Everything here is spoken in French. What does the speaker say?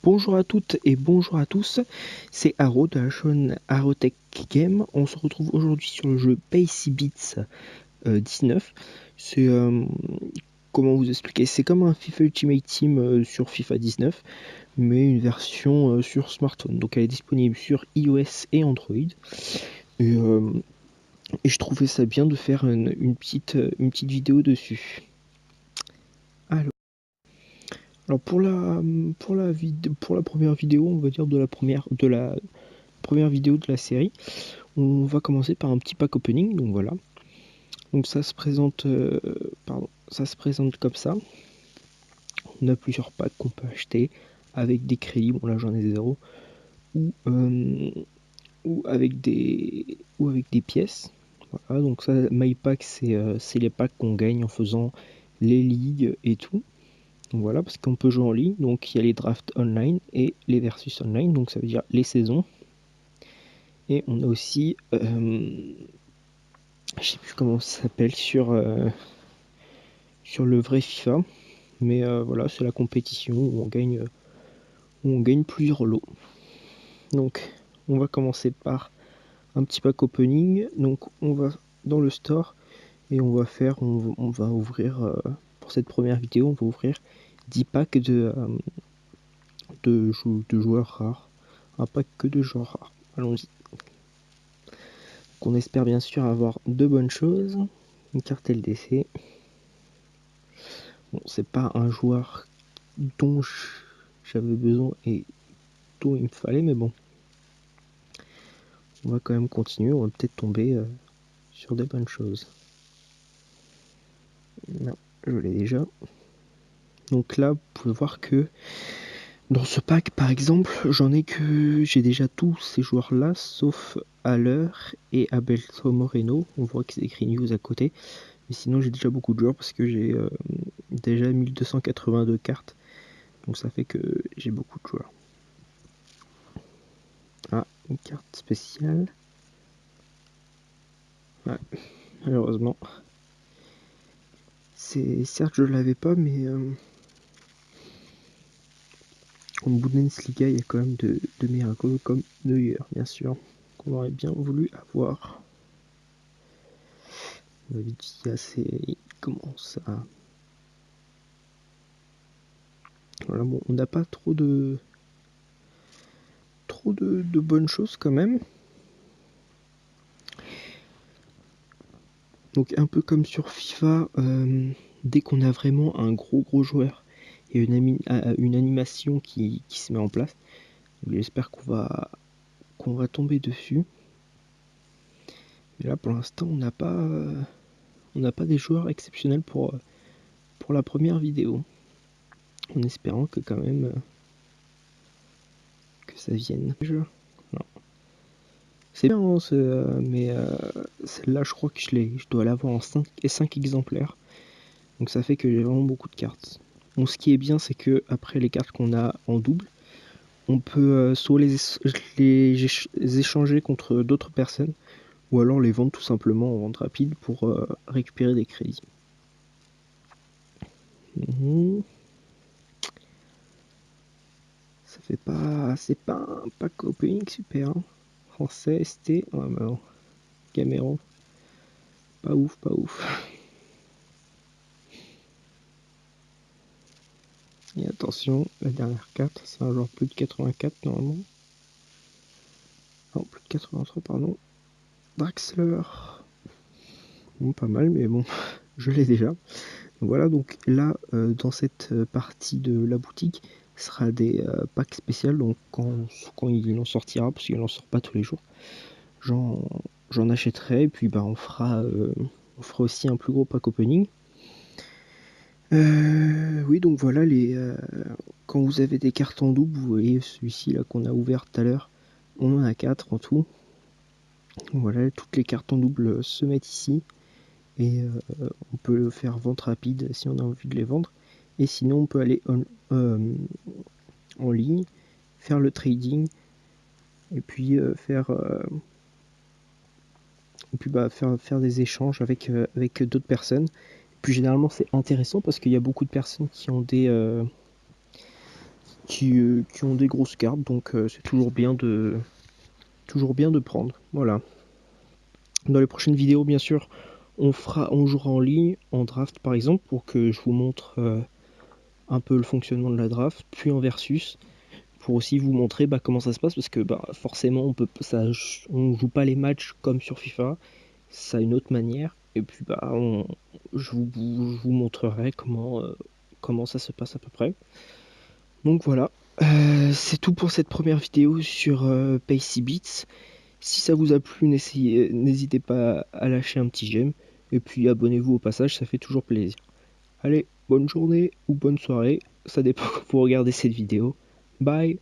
Bonjour à toutes et bonjour à tous, c'est Haro de la chaîne Harotech Game. On se retrouve aujourd'hui sur le jeu Pacey Beats 19. C'est comment vous expliquer, c'est comme un FIFA Ultimate Team sur FIFA 19, mais une version sur smartphone. Donc elle est disponible sur iOS et Android. Et je trouvais ça bien de faire une petite vidéo dessus. Alors pour la première vidéo, on va dire de la première vidéo de la série, on va commencer par un petit pack opening. Donc voilà. Donc ça se présente comme ça. On a plusieurs packs qu'on peut acheter avec des crédits. Bon là j'en ai 0 ou avec des pièces. Voilà, donc ça, My Pack, c'est les packs qu'on gagne en faisant les ligues et tout. Donc voilà, parce qu'on peut jouer en ligne, donc il y a les drafts online et les versus online, donc ça veut dire les saisons. Et on a aussi, je sais plus comment ça s'appelle sur le vrai FIFA, mais voilà, c'est la compétition où on gagne plusieurs lots. Donc on va commencer par un petit pack opening. Donc on va dans le store et on va ouvrir pour cette première vidéo, on va ouvrir 10 packs de joueurs rares. Un pack que de joueurs rares. Allons-y. On espère bien sûr avoir de bonnes choses. Une carte LDC. Bon, c'est pas un joueur dont j'avais besoin et dont il me fallait, mais bon. On va quand même continuer. On va peut-être tomber sur des bonnes choses. Non, je l'ai déjà. Donc là, vous pouvez voir que dans ce pack, par exemple, j'ai déjà tous ces joueurs-là, sauf Haller et Abelso Moreno. On voit que c'est écrit news à côté. Mais sinon, j'ai déjà beaucoup de joueurs parce que j'ai déjà 1282 cartes. Donc ça fait que j'ai beaucoup de joueurs. Ah, une carte spéciale. Ouais, malheureusement. Certes, je l'avais pas, mais en Bundesliga, il y a quand même de miracles comme Neuer, bien sûr, qu'on aurait bien voulu avoir. Il commence à... Voilà, bon, on n'a pas trop de bonnes choses quand même. Donc un peu comme sur FIFA, dès qu'on a vraiment un gros joueur, il y a une animation qui se met en place. J'espère qu'on va tomber dessus. Mais là pour l'instant on n'a pas des joueurs exceptionnels pour la première vidéo. En espérant que quand même que ça vienne. Non. C'est bien, hein, mais celle-là je crois que je dois l'avoir en 5 exemplaires. Donc ça fait que j'ai vraiment beaucoup de cartes. Bon, ce qui est bien, c'est que après les cartes qu'on a en double, on peut soit les échanger contre d'autres personnes, ou alors les vendre tout simplement en vente rapide pour récupérer des crédits. Ça fait pas... C'est pas un pack opening super. Hein. Français, ST... Oh, bah non. Cameron. Pas ouf, pas ouf. Et attention, la dernière carte, c'est un genre plus de 84 normalement. Non, plus de 83, pardon. Draxler. Bon, pas mal, mais bon, je l'ai déjà. Donc voilà, donc là, dans cette partie de la boutique, sera des packs spéciaux. Donc quand il en sortira, parce qu'il en sort pas tous les jours, j'en achèterai. Et puis bah, on fera aussi un plus gros pack opening. Oui, donc voilà, quand vous avez des cartes en double, vous voyez celui-ci là qu'on a ouvert tout à l'heure, on en a 4 en tout. Voilà, toutes les cartes en double se mettent ici et on peut faire vente rapide si on a envie de les vendre. Et sinon, on peut aller en ligne faire le trading et puis faire des échanges avec d'autres personnes. Et puis généralement c'est intéressant parce qu'il y a beaucoup de personnes qui ont des grosses cartes, donc c'est toujours bien de prendre. Voilà. Dans les prochaines vidéos, bien sûr, on jouera en ligne, en draft par exemple, pour que je vous montre un peu le fonctionnement de la draft, puis en versus, pour aussi vous montrer comment ça se passe, parce que forcément on joue pas les matchs comme sur FIFA, ça a une autre manière, et puis je vous montrerai comment ça se passe à peu près. Donc voilà, c'est tout pour cette première vidéo sur PayCBits. Si ça vous a plu, n'hésitez pas à lâcher un petit j'aime, et puis abonnez-vous au passage, ça fait toujours plaisir. Allez, bonne journée ou bonne soirée, ça dépend quand vous regardez cette vidéo. Bye.